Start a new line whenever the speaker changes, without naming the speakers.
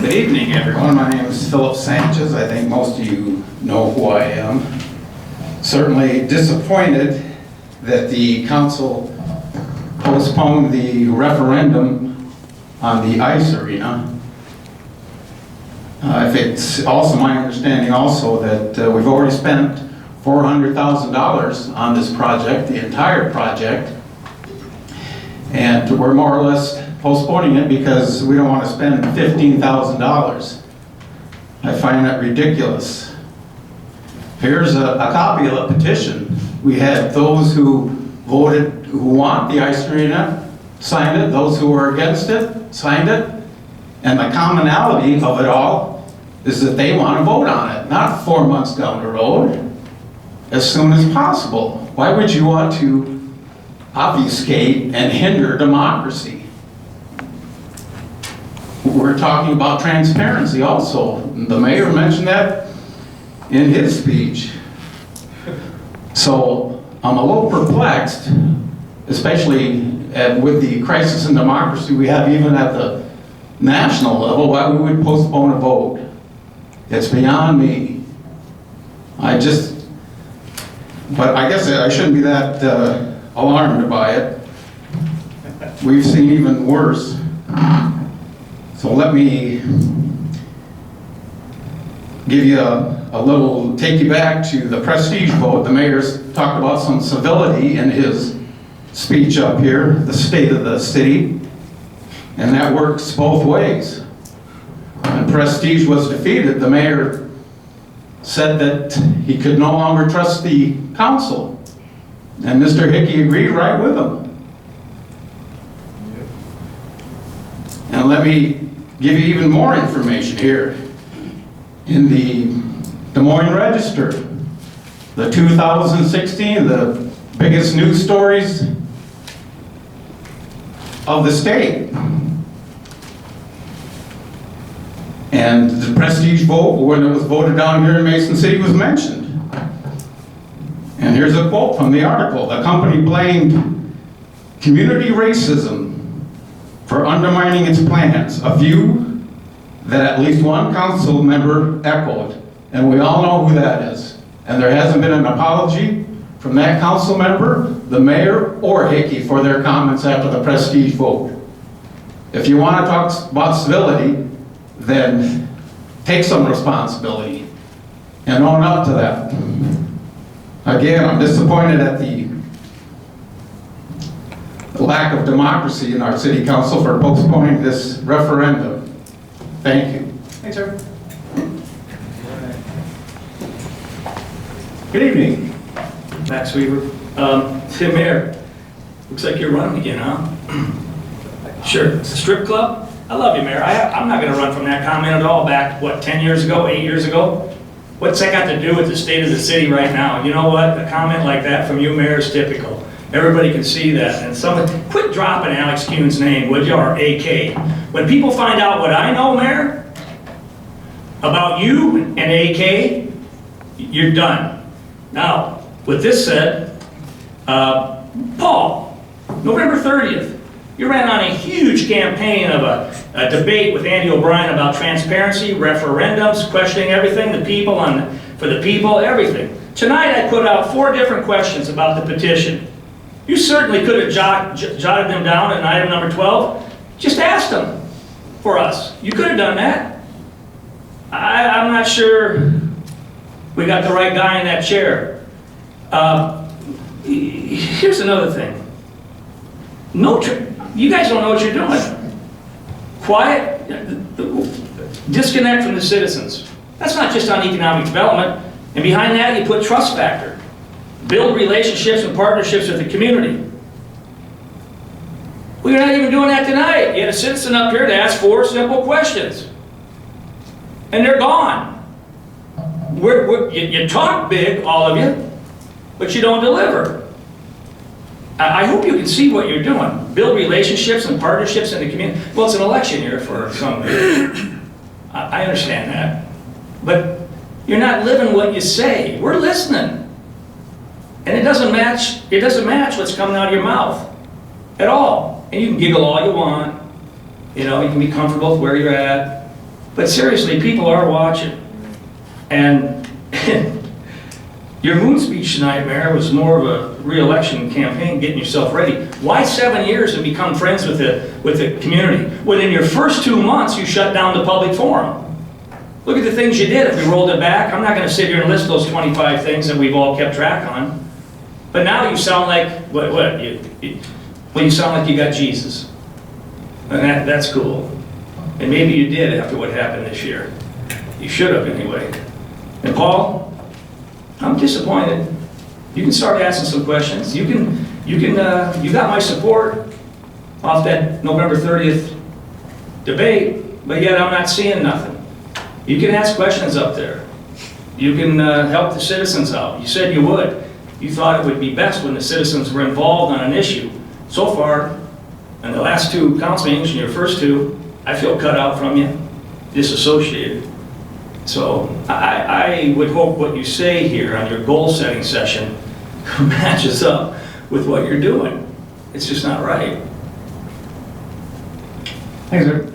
Good evening, everyone. My name is Philip Sanchez. I think most of you know who I am. Certainly disappointed that the council postponed the referendum on the ice arena. If it's also my understanding also that we've already spent $400,000 on this project, the entire project, and we're more or less postponing it because we don't want to spend $15,000. I find that ridiculous. Here's a copy of the petition. We had those who voted, who want the ice arena, signed it. Those who were against it, signed it. And the commonality of it all is that they want to vote on it, not 4 months down the road, as soon as possible. Why would you want to obfuscate and hinder democracy? We're talking about transparency also. The mayor mentioned that in his speech. So I'm a little perplexed, especially with the crisis in democracy we have even at the national level, why we would postpone a vote. It's beyond me. But I guess I shouldn't be that alarmed by it. We've seen even worse. So let me give you take you back to the prestige vote. The mayor's talked about some civility in his speech up here, the state of the city, and that works both ways. When prestige was defeated, the mayor said that he could no longer trust the council, and Mr. Hickey agreed right with him. And let me give you even more information here. In the Des Moines Register, the 2016, the biggest news stories of the state. And the prestige vote, when it was voted down here in Mason City, was mentioned. And here's a quote from the article. The company blamed community racism for undermining its plans, a view that at least one council member echoed, and we all know who that is. And there hasn't been an apology from that council member, the mayor, or Hickey for their comments after the prestige vote. If you want to talk about civility, then take some responsibility and own up to that. Again, I'm disappointed at the lack of democracy in our city council for postponing this referendum. Thank you.
Thanks, sir. Good evening, Max Weaver. Tim Mayor, looks like you're running again, huh? Sure. It's a strip club? I love you, Mayor. I'm not going to run from that comment at all back, what, 10 years ago, 8 years ago? What's that got to do with the state of the city right now? You know what? A comment like that from you, Mayor, is typical. Everybody can see that. And someone, quit dropping Alex Kuhn's name, would you, or AK. When people find out what I know, Mayor, about you and AK, you're done. Now, with this said, Paul, November 30th, you ran on a huge campaign of a debate with Andy O'Brien about transparency, referendums, questioning everything, the people, for the people, everything. Tonight I put out 4 different questions about the petition. You certainly could have jotted them down in item number 12. Just asked them for us. You could have done that. I'm not sure we got the right guy in that chair. Here's another thing. You guys don't know what you're doing. Quiet, disconnect from the citizens. That's not just on economic development. And behind that, you put trust factor. Build relationships and partnerships with the community. Well, you're not even doing that tonight. You had a citizen up here to ask 4 simple questions. And they're gone. You talk big, all of you, but you don't deliver. I hope you can see what you're doing. Build relationships and partnerships in the community. Well, it's an election year for some people. I understand that. But you're not living what you say. We're listening. And it doesn't match what's coming out of your mouth at all. And you can giggle all you want. You know, you can be comfortable with where you're at. But seriously, people are watching. And your moon speech tonight, Mayor, was more of a re-election campaign, getting yourself ready. Why 7 years and become friends with the community, when in your first 2 months you shut down the public forum? Look at the things you did. If we rolled it back, I'm not going to sit here and list those 25 things that we've all kept track on. But now you sound like, you sound like you got Jesus. And that's cool. And maybe you did after what happened this year. You should have anyway. And Paul, I'm disappointed. You can start asking some questions. You got my support off that November 30th debate, but yet I'm not seeing nothing. You can ask questions up there. You can help the citizens out. You said you would. You thought it would be best when the citizens were involved on an issue. So far, in the last 2 council meetings, and your first 2, I feel cut out from you, disassociated. So I would hope what you say here on your goal-setting session matches up with what you're doing. It's just not right.
Thanks, sir.